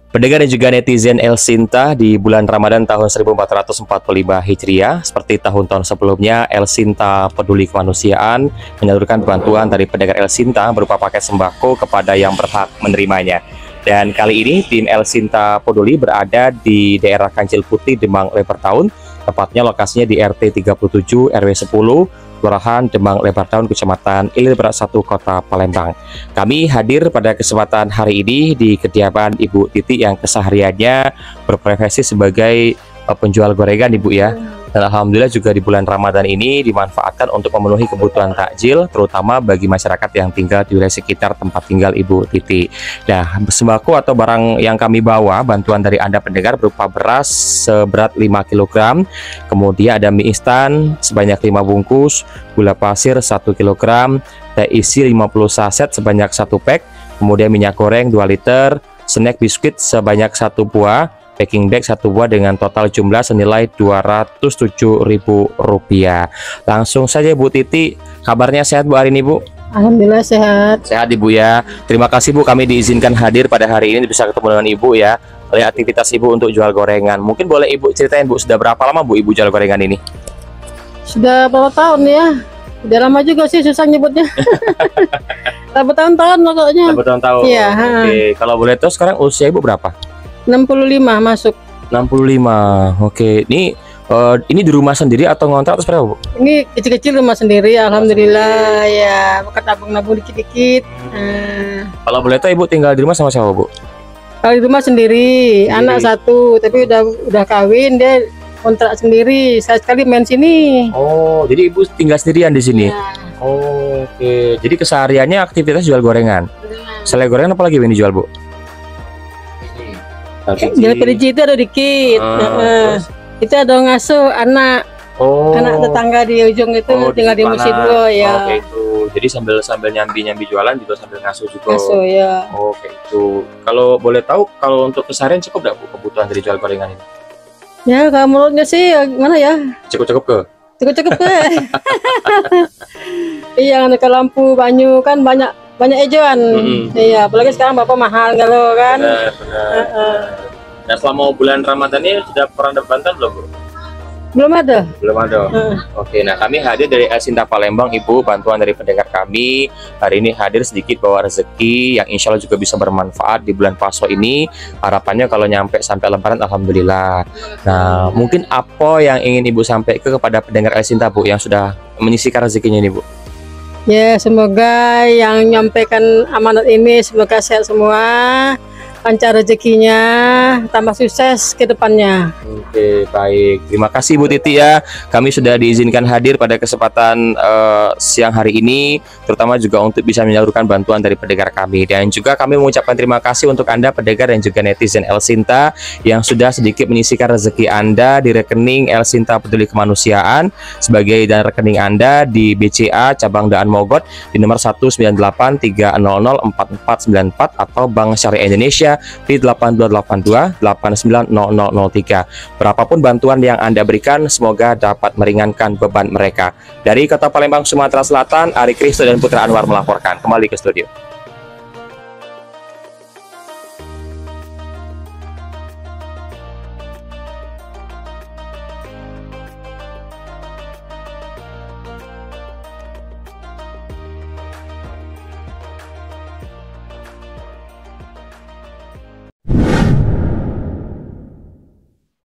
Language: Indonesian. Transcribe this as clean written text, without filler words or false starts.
Pendengar dan juga netizen El Sinta, di bulan Ramadan tahun 1445 Hijriah, seperti tahun-tahun sebelumnya, El Sinta Peduli Kemanusiaan menyalurkan bantuan dari pendengar El Sinta berupa paket sembako kepada yang berhak menerimanya. Dan kali ini tim El Sinta Peduli berada di daerah Kancil Putih, Demang Lebardaun, tepatnya lokasinya di RT 37 RW 10 Kelurahan Demang Lebardaun, Kecamatan Ilir Berat 1, Kota Palembang. Kami hadir pada kesempatan hari ini di kediaman Ibu Titi yang kesehariannya berprofesi sebagai penjual gorengan, Ibu ya. Dan alhamdulillah juga di bulan Ramadan ini dimanfaatkan untuk memenuhi kebutuhan takjil, terutama bagi masyarakat yang tinggal di wilayah sekitar tempat tinggal Ibu Titi. Nah, sembako atau barang yang kami bawa, bantuan dari Anda pendengar, berupa beras seberat 5 kg, kemudian ada mie instan sebanyak 5 bungkus, gula pasir 1 kg, teh isi 50 saset sebanyak 1 pack, kemudian minyak goreng 2 liter, snack biskuit sebanyak 1 buah, packing bag 1 buah dengan total jumlah senilai Rp207.000. Langsung saja Bu Titi, kabarnya sehat Bu hari ini Bu? Alhamdulillah sehat. Sehat Ibu ya. Terima kasih Bu, kami diizinkan hadir pada hari ini bisa ketemu dengan Ibu ya. Oleh aktivitas Ibu untuk jual gorengan. Mungkin boleh Ibu ceritain Bu, sudah berapa lama Bu Ibu jual gorengan ini? Sudah berapa tahun ya? Udah lama juga sih, susah nyebutnya. Bertahun-tahun pokoknya. Bertahun-tahun. Iya. Oke, kalau boleh tahu sekarang usia Ibu berapa? 65 masuk. 65. Oke, ini di rumah sendiri atau ngontrak atau seperti apa Bu? Ini kecil-kecil rumah sendiri, alhamdulillah ya. Bukan nabung-nabung dikit-dikit. Kalau boleh tahu Ibu tinggal di rumah sama siapa Bu? Kalau di rumah sendiri, anak 1, tapi udah kawin, dia kontrak sendiri. Saya sekali main sini. Oh, jadi Ibu tinggal sendirian di sini? Ya. Oh, oke. Jadi kesehariannya aktivitas jual gorengan. Selain gorengan apa lagi yang dijual Bu? Jadi PDG itu ada dikit. Itu ada ngasuh anak. Anak tetangga di ujung itu tinggal di Musi dulu ya. Oke, itu. Jadi sambil nyambi jualan juga sambil ngasuh juga. Ngasuh ya. Oke, itu. Kalau boleh tahu, kalau untuk keseharian cukup nggak Bu kebutuhan dari jual gorengan ini? Ya, kalau menurutnya sih gimana ya? Cukup ke? Cukup ke. Iya, ke lampu banyu kan banyak ejoan. Iya, apalagi sekarang bapak mahal kalau kan. Benar. Nah, selama bulan Ramadan ini sudah pernah dapat bantuan belum Bu? Belum ada. Belum ada. Oke, nah kami hadir dari El Sinta Palembang Ibu, bantuan dari pendengar kami hari ini hadir sedikit bawa rezeki yang insya Allah juga bisa bermanfaat di bulan puasa ini. Harapannya kalau nyampe sampai Lebaran alhamdulillah. Nah, mungkin apa yang ingin Ibu sampaikan kepada pendengar El Sinta Bu yang sudah menyisihkan rezekinya ini Bu? Ya, semoga yang nyampaikan amanat ini semoga sehat semua, lancar rezekinya, tambah sukses ke depannya. Oke, baik. Terima kasih Bu Titi ya. Kami sudah diizinkan hadir pada kesempatan siang hari ini, terutama juga untuk bisa menyalurkan bantuan dari pendengar kami. Dan juga kami mengucapkan terima kasih untuk Anda pendengar dan juga netizen El Sinta yang sudah sedikit menyisihkan rezeki Anda di rekening El Sinta Peduli Kemanusiaan sebagai dan rekening Anda di BCA Cabang Daan Mogot di nomor 19830044494 atau Bank Syariah Indonesia di 8282890003. Berapapun bantuan yang Anda berikan, semoga dapat meringankan beban mereka. Dari Kota Palembang, Sumatera Selatan, Ari Kristo dan Putra Anwar melaporkan. Kembali ke studio.